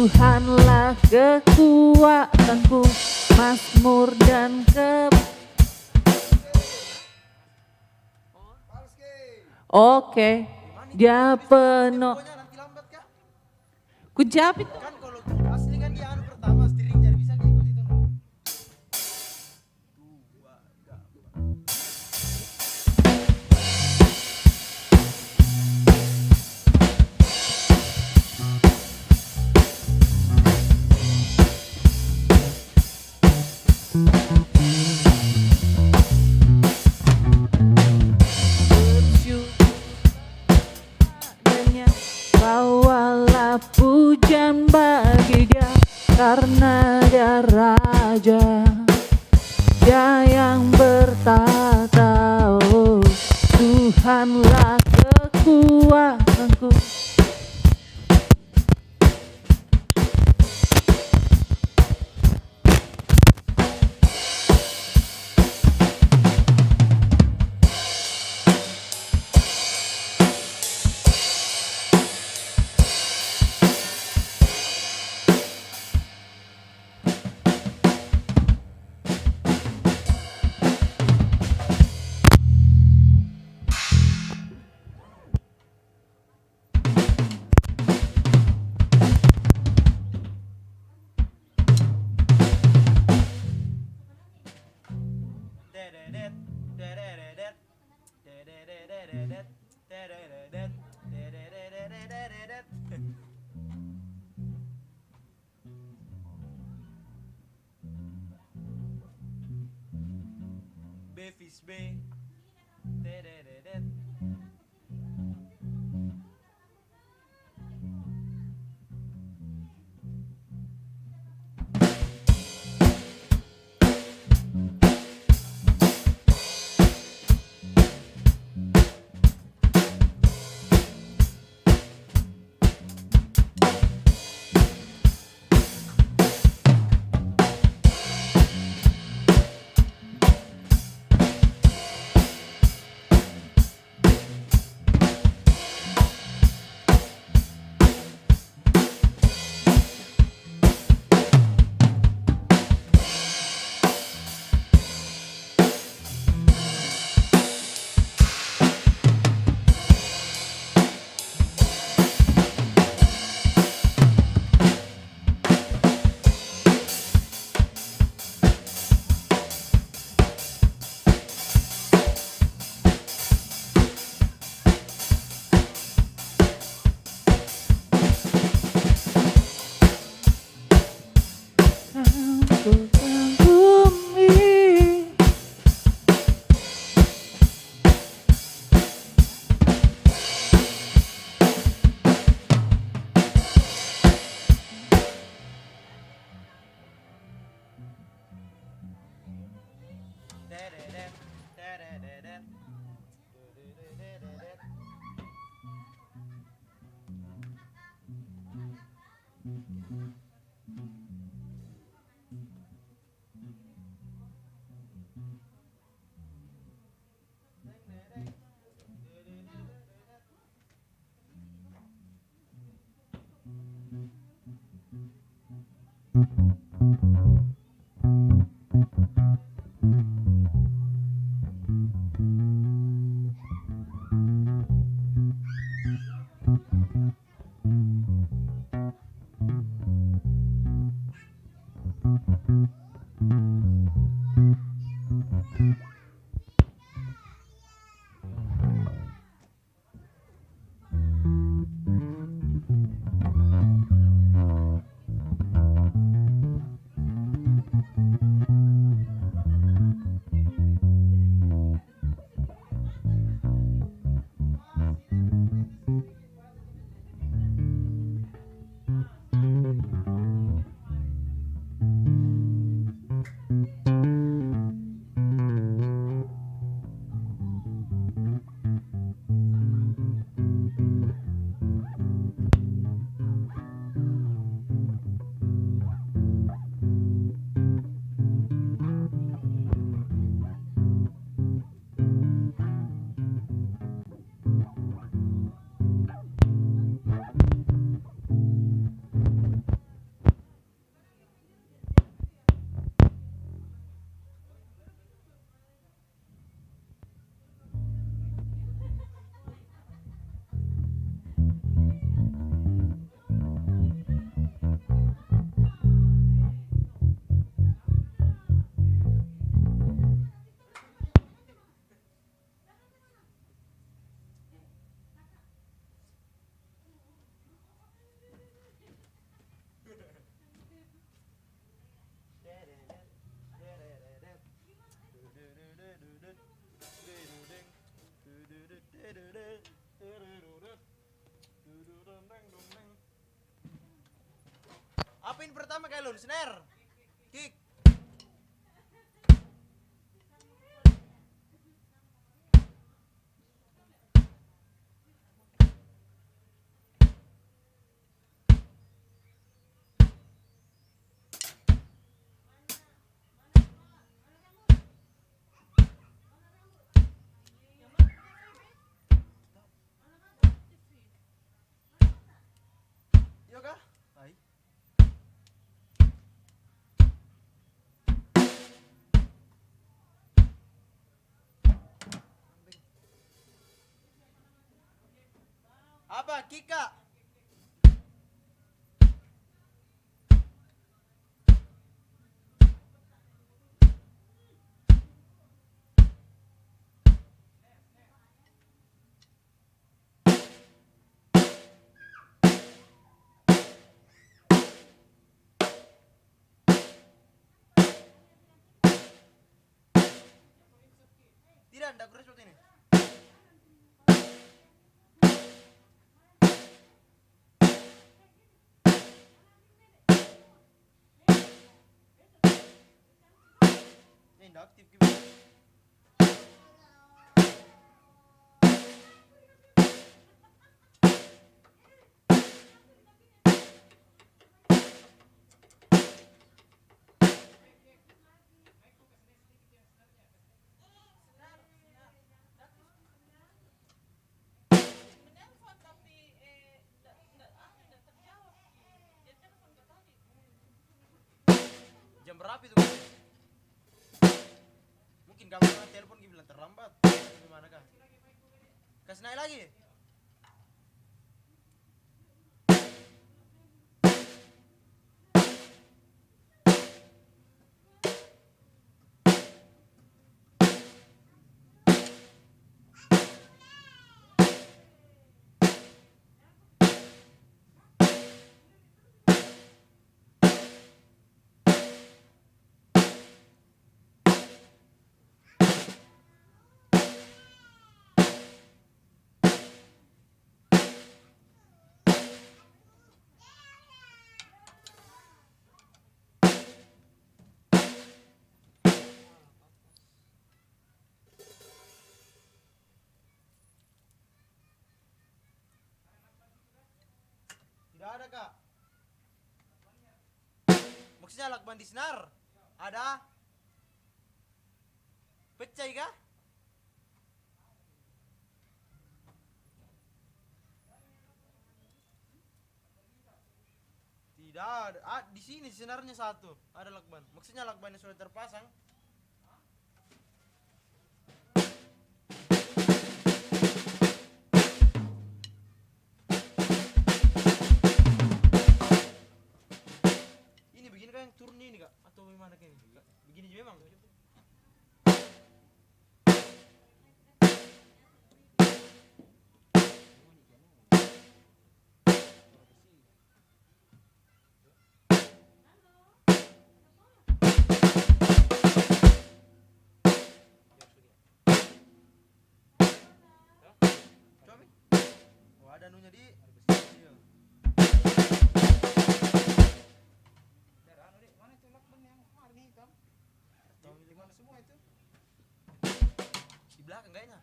Tuhanlah kekuatanku, Mazmur dan Oke, dia penuh. Ku jawab itu. Kan kalau asli kan dia anu pertama steering jadi bisa ngikut itu. Bawalah pujian bagi dia, karena dia raja, dia yang bertata. Oh, Tuhanlah kekuatanku. Bevis B. main pertama kayak lu, snare. Kick. Iya kah? Hai. Apa Kika? Tidak, enggak kurang seperti ini. Ini enggak aktif gimana? Jam berapa itu? Mungkin kamu telepon dia bilang terlambat. Gimana kah? Kasih naik lagi. Tidak ada kak. Maksudnya lakban di senar? Ada? Pecah kah? Tidak ada. Ah, di sini senarnya satu. Ada lakban. Maksudnya lakbannya sudah terpasang. Ini begini kan yang turun ini kak? Atau bagaimana kayak ini? Kak? Begini juga memang. Coba Mi. Oh ada anunya di. Iya. Mana itu lakban yang warna hitam? Tahu di mana? Semua itu. Di belakang kayaknya.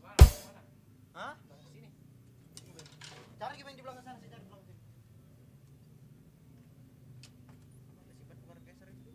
Mana? Hah? Sini. Cari gimana di belakang sana, saya cari di belakang sini. Ada simpan kemarin geser itu.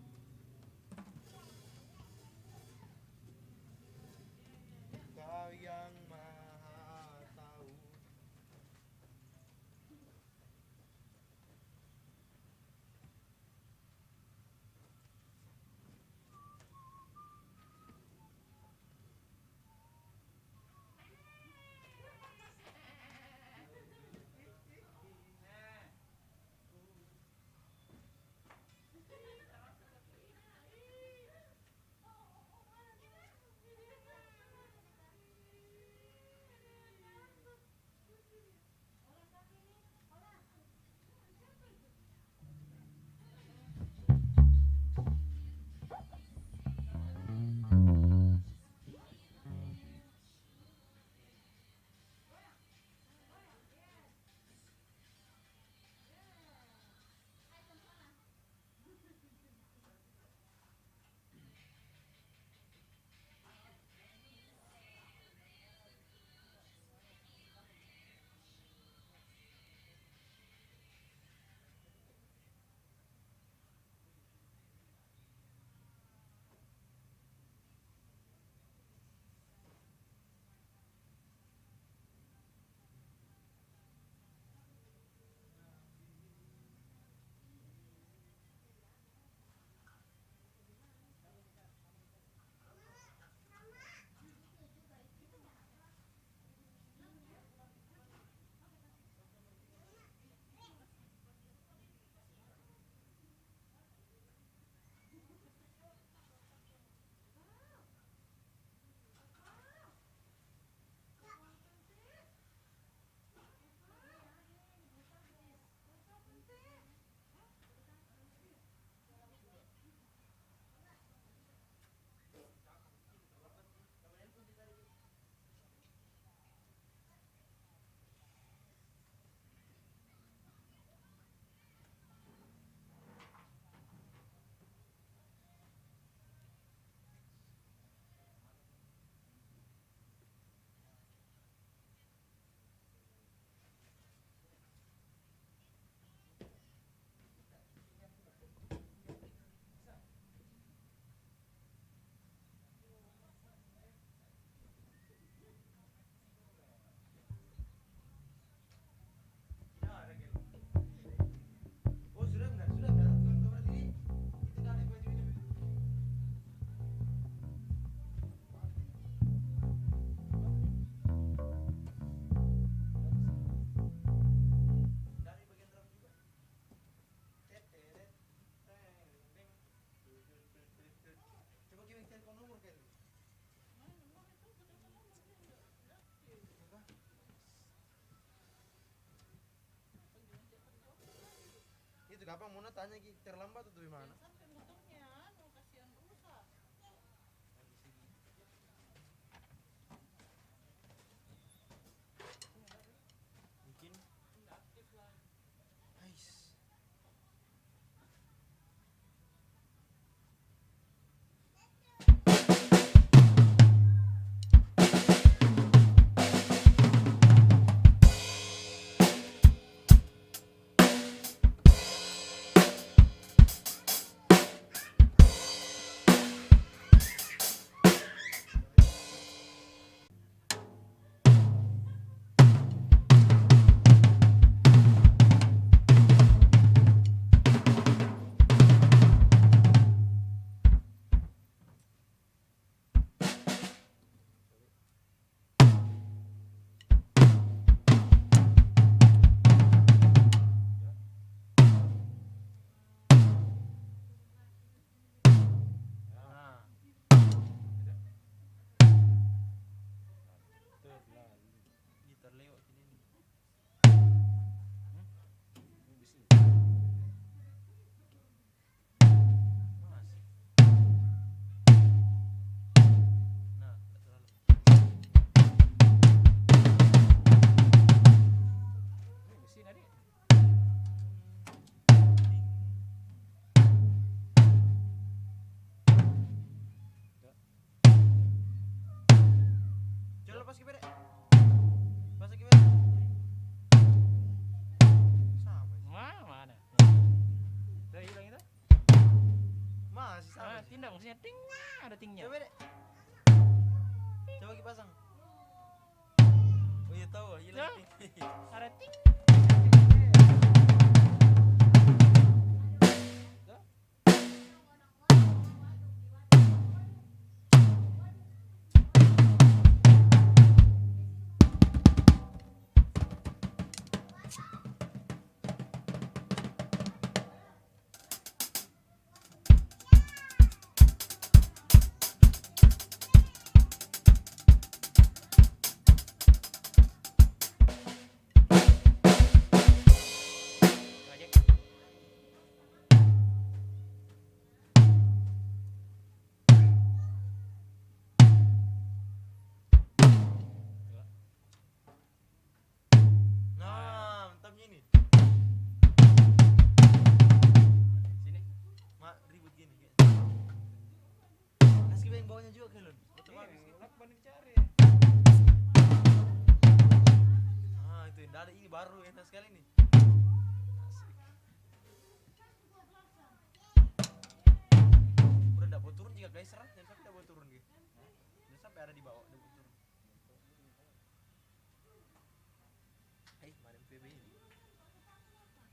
Kenapa Mona tanya Ki terlambat atau gimana? Sampai motornya, kasihan rusak. Mungkin Ais. Nah, gitar lewat ini. Masih. Nah, tak terlalu. Mesin adik. Coba lepas ki Bere. Lepas ki Bere. Sama sih. Mana? Udah hilang itu? Masih sama. Ah, sih. tindak maksudnya ting, ada tingnya. Coba Bere. Coba ki pasang. Oh iya tahu, hilang. Ada ting. Nah, mantapnya ini. Sini. Mak ribut gini kayak. Kasih yang bawahnya juga kan, Lun. Betul bagus. Lakban dicari. Ah, itu yang ada ini baru enak sekali nih.